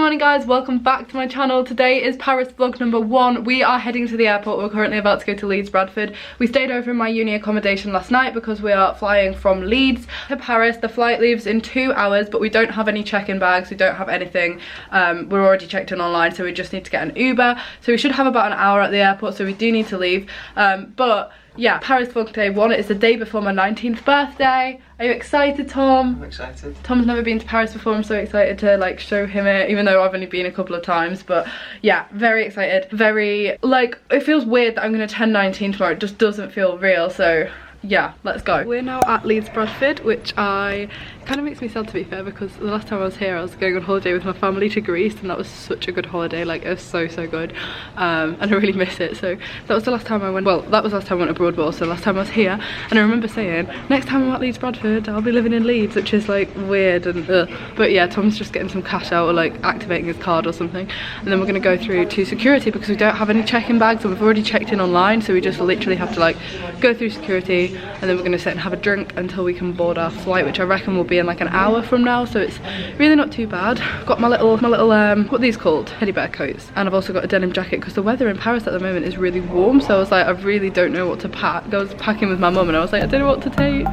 morning guys, welcome back to my channel. Today is Paris vlog number 1. We are heading to the airport. We're currently about to go to Leeds, Bradford. We stayed over in my uni accommodation last night because we are flying from Leeds to Paris. The flight leaves in 2 hours, but we don't have any check-in bags. We don't have anything. We're already checked in online, so we just need to get an Uber. So we should have about an hour at the airport, so we do need to leave. But yeah, Paris vlog day 1. It's the day before my 19th birthday. Are you excited, Tom? I'm excited. Tom's never been to Paris before. I'm so excited to like show him it, even though I've only been a couple of times. But yeah, very excited. Very, like, it feels weird that I'm gonna turn 19 tomorrow. It just doesn't feel real. So yeah, let's go. We're now at Leeds, Bradford, which kind of makes me sad, to be fair, because the last time I was here I was going on holiday with my family to Greece, and that was such a good holiday. Like, it was so good, and I really miss it. So that was the last time I went, well, that was the last time I went abroad, but also the last time I was here. And I remember saying, next time I'm at Leeds, Bradford, I'll be living in Leeds, which is like weird and but yeah, Tom's just getting some cash out, or like activating his card or something, and then we're gonna go through to security because we don't have any check-in bags, and we've already checked in online, so we just literally have to like go through security, and then we're gonna sit and have a drink until we can board our flight, which I reckon will be in like an hour from now, so it's really not too bad. I've got my little what are these called, teddy bear coats, and I've also got a denim jacket because the weather in Paris at the moment is really warm. So I was like, I really don't know what to pack. I was packing with my mum and I was like, I don't know what to take.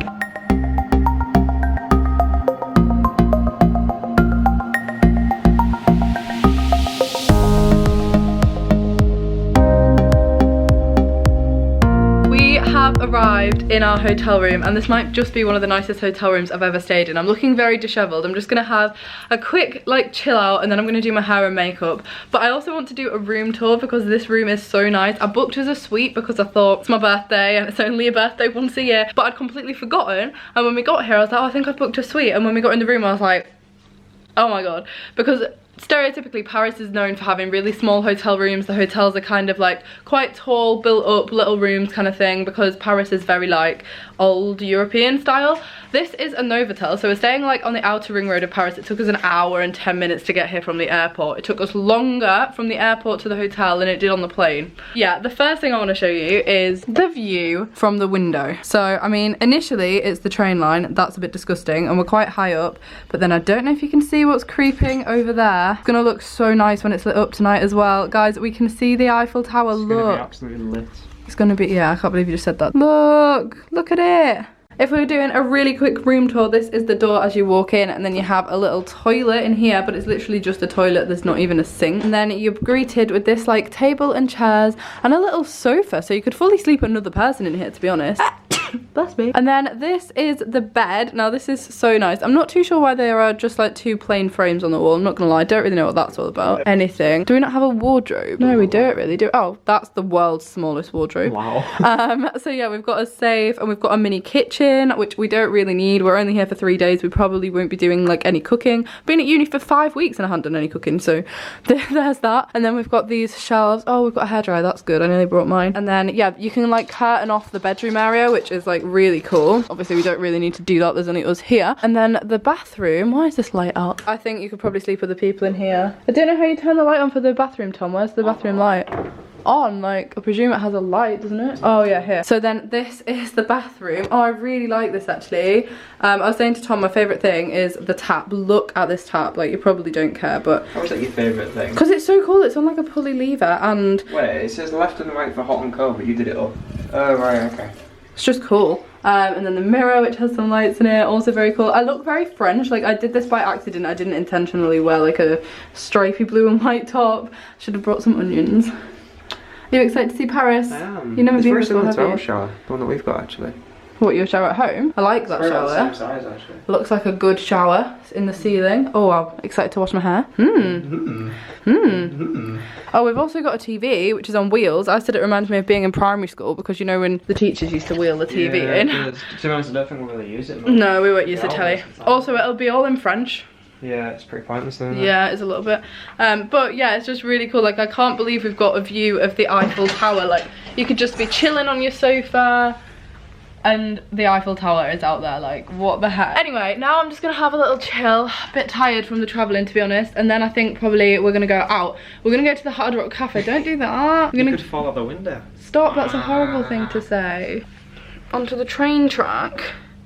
Arrived in our hotel room, and this might just be one of the nicest hotel rooms I've ever stayed in. I'm looking very disheveled. I'm just gonna have a quick like chill out, and then I'm gonna do my hair and makeup. But I also want to do a room tour because this room is so nice. I booked as a suite because I thought it's my birthday and it's only a birthday once a year, but I'd completely forgotten. And when we got here I was like, oh, I think I've booked a suite. And when we got in the room I was like, oh my god, because stereotypically Paris is known for having really small hotel rooms. The hotels are kind of like quite tall, built up little rooms kind of thing, because Paris is very like old European style. This is a Novotel, so we're staying like on the outer ring road of Paris. It took us an hour and 10 minutes to get here from the airport. It took us longer from the airport to the hotel than it did on the plane. Yeah, the first thing I want to show you is the view from the window. So I mean, initially it's the train line. That's a bit disgusting, and we're quite high up, but then I don't know if you can see what's creeping over there. It's gonna look so nice when it's lit up tonight as well. Guys, we can see the Eiffel Tower. Look, gonna be absolutely lit. It's gonna be, yeah, I can't believe you just said that. Look at it. If we were doing a really quick room tour, this is the door as you walk in, and then you have a little toilet in here, but it's literally just a toilet. There's not even a sink. And then you're greeted with this like table and chairs and a little sofa, so you could fully sleep another person in here, to be honest. Bless me. And then this is the bed. Now this is so nice. I'm not too sure why there are just like 2 plain frames on the wall. I'm not gonna lie, I don't really know what that's all about. Anything. Do we not have a wardrobe? No, we don't really do. Oh, that's the world's smallest wardrobe. Wow. So yeah, we've got a safe, and we've got a mini kitchen, which we don't really need. We're only here for 3 days. We probably won't be doing like any cooking. Been at uni for 5 weeks and I haven't done any cooking, so there's that. And then we've got these shelves. Oh, we've got a hairdryer. That's good. I nearly brought mine. And then yeah, you can like curtain off the bedroom area, which is like really cool. Obviously we don't really need to do that, there's only us here. And then the bathroom, why is this light out? I think you could probably sleep with the people in here. I don't know how you turn the light on for the bathroom, Tom. Where's the bathroom light? On, like, I presume it has a light, doesn't it? Oh yeah, here. So then this is the bathroom. Oh, I really like this actually. I was saying to Tom, my favourite thing is the tap. Look at this tap. Like, you probably don't care, but how is that your favourite thing? Because it's so cool. It's on like a pulley lever, and wait, it says left and right for hot and cold, but you did it up. Oh right, okay. It's just cool. And then the mirror, which has some lights in it, also very cool. I look very French. Like, I did this by accident. I didn't intentionally wear like a stripy blue and white top. Should have brought some onions. Are you excited to see Paris? I am. You've never been before, have you? Our shower, the one that we've got actually. What, your shower at home? I like that shower. It's the same size actually. Looks like a good shower. It's in the ceiling. Oh, I'm excited to wash my hair. Oh, we've also got a TV, which is on wheels. I said it reminds me of being in primary school, because you know when the teachers used to wheel the TV in. To be honest, I don't think we'll really use it. No, we won't use the telly. Also, it'll be all in French. Yeah, it's pretty pointless, isn't it? Yeah, it's a little bit. But yeah, it's just really cool. Like, I can't believe we've got a view of the Eiffel Tower. Like, you could just be chilling on your sofa and the Eiffel Tower is out there. Like, what the heck? Anyway, now I'm just gonna have a little chill. A bit tired from the travelling, to be honest. And then I think probably we're gonna go out. We're gonna go to the Hard Rock Cafe. Don't do that. You could fall out the window. Stop, that's a horrible thing to say. Onto the train track.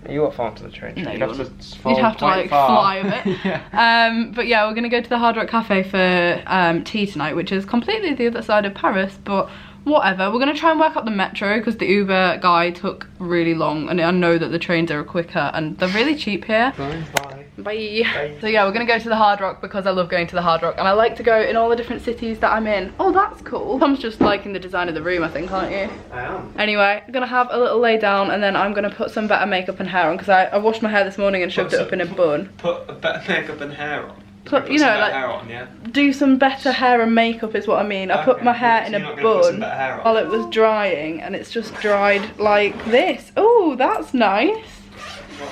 You got farm to the train. No, you'd have to like fly a bit. Yeah. But yeah, we're gonna go to the Hard Rock Cafe for tea tonight, which is completely the other side of Paris, but whatever. We're gonna try and work out the metro because the Uber guy took really long, and I know that the trains are quicker and they're really cheap here. Bye. Bye. So yeah, we're gonna go to the Hard Rock because I love going to the Hard Rock and I like to go in all the different cities that I'm in. Oh, that's cool. Tom's just liking the design of the room, I think, aren't you? I am. Anyway, I'm gonna have a little lay down and then I'm gonna put some better makeup and hair on because I washed my hair this morning and shoved it up in a bun. Put a better makeup and hair on. Put, you know, like hair on, yeah? do some better hair and makeup is what I mean. I put my hair in a bun while it was drying and it's just dried like this. Oh, that's nice.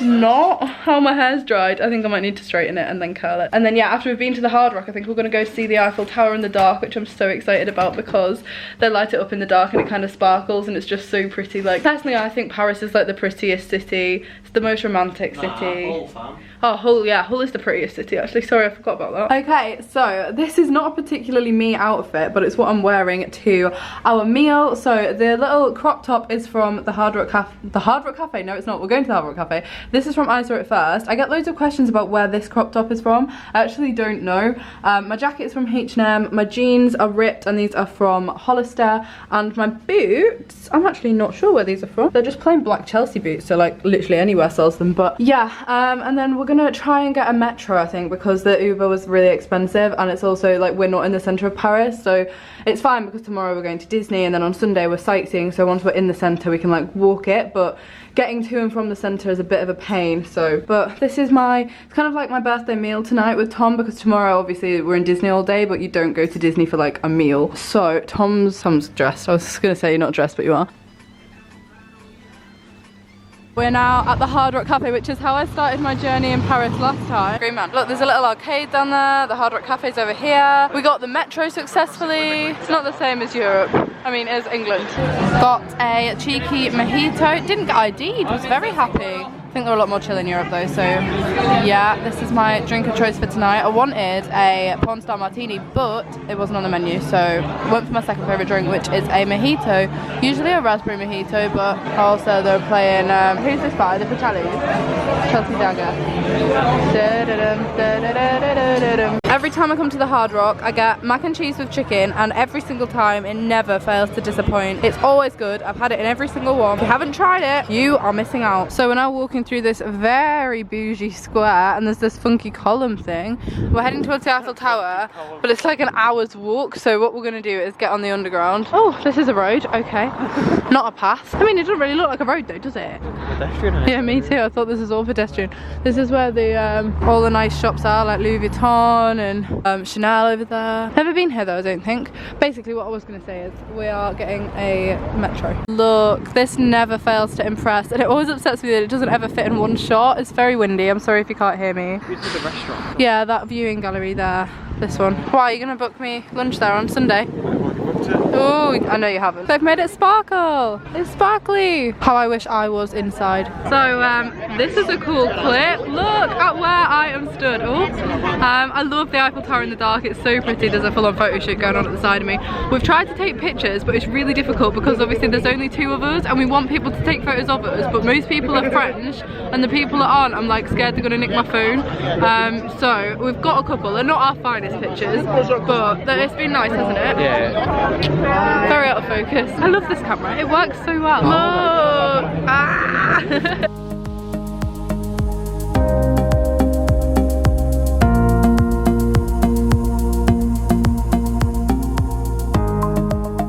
Not how my hair's dried. I think I might need to straighten it and then curl it. And then yeah, after we've been to the Hard Rock, I think we're gonna go see the Eiffel Tower in the dark, which I'm so excited about because they light it up in the dark and it kind of sparkles and it's just so pretty. Like, personally, I think Paris is like the prettiest city. It's the most romantic city. Hull, fam. Oh, Hull, yeah, Hull is the prettiest city actually. Sorry, I forgot about that. Okay, so this is not a particularly me outfit, but it's what I'm wearing to our meal. So the little crop top is from the Hard Rock Cafe. The Hard Rock Cafe? No, it's not. We're going to the Hard Rock Cafe. This is from I Saw It First. I get loads of questions about where this crop top is from. I actually don't know. My jacket is from H&M. My jeans are ripped and these are from Hollister. And my boots, I'm actually not sure where these are from. They're just plain black Chelsea boots, so like literally anywhere sells them. But yeah, and then we're gonna try and get a metro, I think, because the Uber was really expensive and it's also like we're not in the centre of Paris, so it's fine because tomorrow we're going to Disney and then on Sunday we're sightseeing, so once we're in the centre we can like walk it, but getting to and from the centre is a bit of a pain. So, but this is it's kind of like my birthday meal tonight with Tom, because tomorrow obviously we're in Disney all day, but you don't go to Disney for like a meal. So Tom's dressed. I was gonna say you're not dressed, but you are. We're now at the Hard Rock Cafe, which is how I started my journey in Paris last time. Green man. Look, there's a little arcade down there. The Hard Rock Cafe's over here. We got the metro successfully. It's not the same as Europe. I mean, it's England. Got a cheeky mojito. Didn't get ID'd. Was very happy. I think they're a lot more chill in Europe though, so yeah, this is my drink of choice for tonight. I wanted a porn star martini, but it wasn't on the menu, so I went for my second favourite drink, which is a mojito. Usually a raspberry mojito, but also they're playing, who's this by? The Pachali's? Chelsea Dagger. Every time I come to the Hard Rock, I get mac and cheese with chicken, and every single time it never fails to disappoint. It's always good. I've had it in every single one. If you haven't tried it, you are missing out. So we're now walking through this very bougie square and there's this funky column thing. We're heading towards the Eiffel Tower, but it's like an hour's walk, so what we're going to do is get on the underground. Oh, this is a road, okay. Not a path. I mean, it doesn't really look like a road though, does it? Pedestrian. Yeah, me too. I thought this was all pedestrian. This is where the all the nice shops are, like Louis Vuitton and Chanel over there. Never been here though, I don't think. Basically what I was going to say is we are getting a metro. Look, this never fails to impress, and it always upsets me that it doesn't ever fit in one shot. It's very windy. I'm sorry if you can't hear me. This is the restaurant. Yeah, that viewing gallery there. This one. Why, are you going to book me lunch there on Sunday? Oh, I know you haven't. They've made it sparkle. It's sparkly. How I wish I was inside. So this is a cool clip. Look at where I am stood. Oh, I love the Eiffel Tower in the dark. It's so pretty. There's a full-on photo shoot going on at the side of me. We've tried to take pictures, but it's really difficult because obviously there's only 2 of us and we want people to take photos of us, but most people are French and the people that aren't, I'm like scared they're gonna nick my phone. So we've got a couple. They're not our finest pictures, but it's been nice, hasn't it? Yeah. Very out of focus. I love this camera. It works so well. Look! Ah!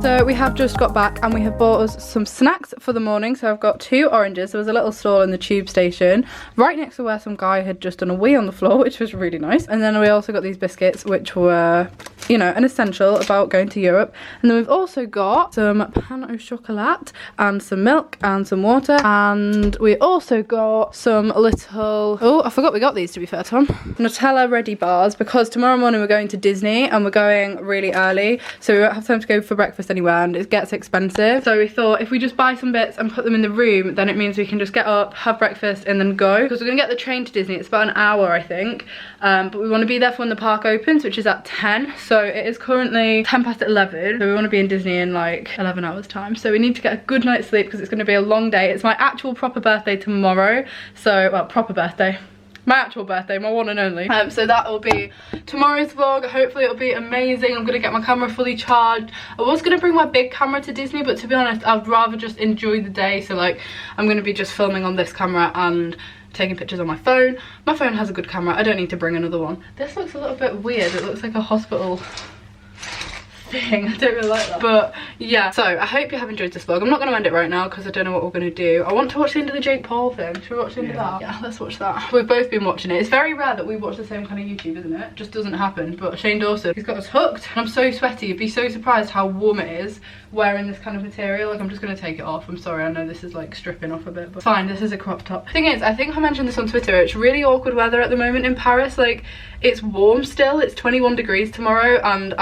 So we have just got back and we have bought us some snacks for the morning. So I've got 2 oranges. There was a little stall in the tube station right next to where some guy had just done a wee on the floor, which was really nice. And then we also got these biscuits, which were, you know, an essential about going to Europe. And then we've also got some pain au chocolat and some milk and some water. And we also got some little, oh, I forgot we got these, to be fair, Tom. Nutella ready bars, because tomorrow morning we're going to Disney and we're going really early, so we won't have time to go for breakfast anywhere and it gets expensive. So we thought if we just buy some bits and put them in the room, then it means we can just get up, have breakfast and then go. Because we're gonna get the train to Disney. It's about an hour, I think. But we want to be there for when the park opens, which is at 10. So So it is currently 11:10, so we want to be in Disney in like 11 hours time. So we need to get a good night's sleep because it's going to be a long day. It's my actual proper birthday tomorrow. So, well, proper birthday. My actual birthday, my one and only. So that will be tomorrow's vlog. Hopefully it'll be amazing. I'm gonna get my camera fully charged. I was gonna bring my big camera to Disney, but to be honest, I'd rather just enjoy the day. So like, I'm gonna be just filming on this camera and taking pictures on my phone. My phone has a good camera. I don't need to bring another one. This looks a little bit weird. It looks like a hospital thing. I don't really like that, but yeah. So I hope you have enjoyed this vlog. I'm not going to end it right now because I don't know what we're going to do. I want to watch the end of the Jake Paul thing. Should we watch the end of that? Yeah, let's watch that. We've both been watching it. It's very rare that we watch the same kind of YouTube, isn't it? Just doesn't happen. But Shane Dawson, he's got us hooked, and I'm so sweaty. You'd be so surprised how warm it is wearing this kind of material. Like, I'm just going to take it off. I'm sorry, I know this is like stripping off a bit, but fine, this is a crop top. Thing is, I think I mentioned this on Twitter, it's really awkward weather at the moment in Paris. Like, it's warm still. It's 21 degrees tomorrow, and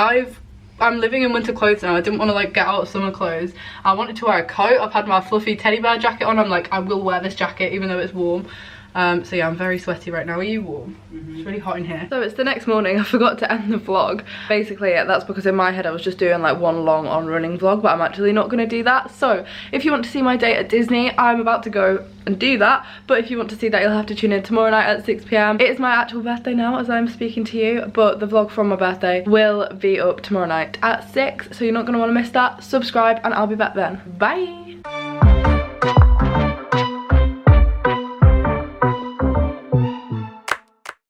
I'm living in winter clothes now. I didn't want to like get out of summer clothes. I wanted to wear a coat. I've had my fluffy teddy bear jacket on. I'm like, I will wear this jacket even though it's warm. So yeah, I'm very sweaty right now. Are you warm? It's really hot in here. So it's the next morning. I forgot to end the vlog. Basically, yeah, that's because in my head I was just doing like one long on running vlog, but I'm actually not going to do that. So if you want to see my day at Disney, I'm about to go and do that. But if you want to see that, you'll have to tune in tomorrow night at 6 PM. It is my actual birthday now as I'm speaking to you, but the vlog from my birthday will be up tomorrow night at 6. So you're not going to want to miss that. Subscribe and I'll be back then. Bye.